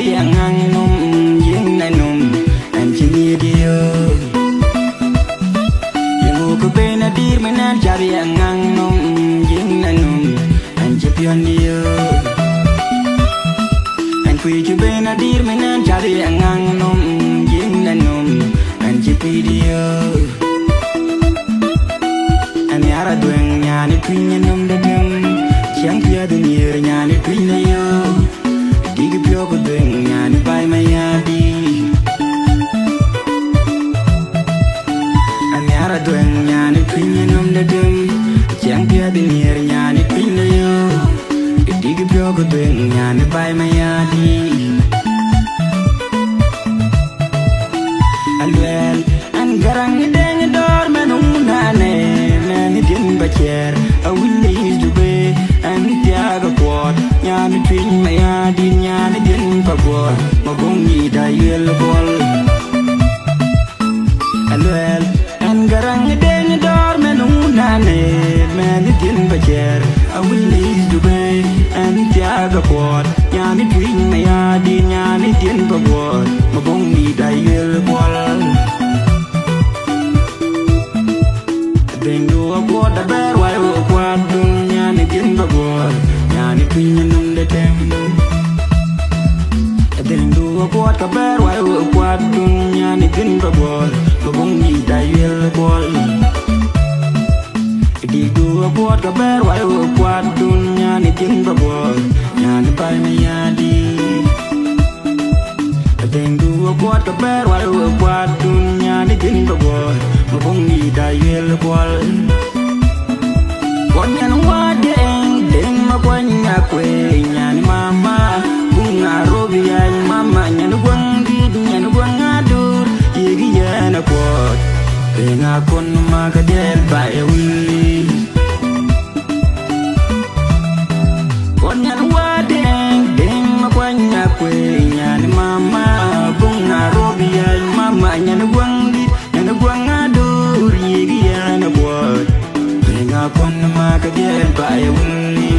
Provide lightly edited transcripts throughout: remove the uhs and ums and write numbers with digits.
chabi angang num yeng na num an chini dio yengu ko be na dir menan chabi angang num yeng na num an chipion dio an kui chu be na dir menan chabi angang num yeng na num an chipi dio an yara dueng nyani pinya num da dum chiang pia de nier nyani pinya yo digi pio ko dueng nyani bai mayadi an yara dueng nyani pinya num da dum chiang pia de nier nyani pinya yo digi pio ko dueng nyani bai mayadi alwel an garang deng dor menung nane nani din bacher awille dube an tiaga kwat nyani twin mayadi nyani din pagwar magongi da yel bol alwel an garang deng dor menung nane nani din bacher awille dube an tiaga kwat nyani twin mayadi nyani din pagwar magongi da yel bol Dengu aku ada berwai kuat dunia ni tin bagor nyani pinya num de tem Dengu aku ada berwai kuat dunia ni tin bagor babungi dayel bol Dengu aku ada berwai kuat dunia ni tin bagor nyani pai mayadi Dengu aku ada berwai kuat dunia ni tin bagor babungi dayel bol Konyan wadeng deng makwanya kwe nyani mama bunga robi ay mama nyani gwang gid nyani gwang adur yegi yana kwot benga kon makadel bae willi Konyan wadeng deng makwanya kwe nyani mama bunga robi ay mama nyani gwang gid nyani gwang adur yegi yana kwot Benga kon makadel bae willi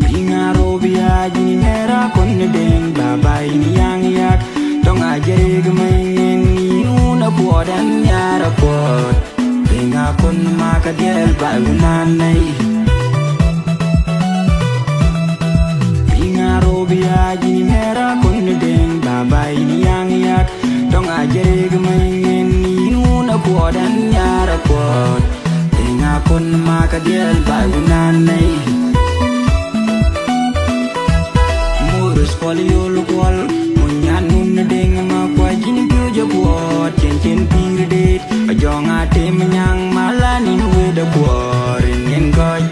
Binga robi aji mera kon deng babai ni yang yak Dong ajere gemain una kuodan nyara kuot Benga kon makadel bae unanai Binga robi aji mera kon deng babai ni yang yak Dong ajere gemain una kuodan nyara kuot Benga kon makadel bae unanai Murus poliol kuol munyan nun deng makwa jini pioja kuot Cen pir det ajong ate menyang malanin weda kuor Ingen koj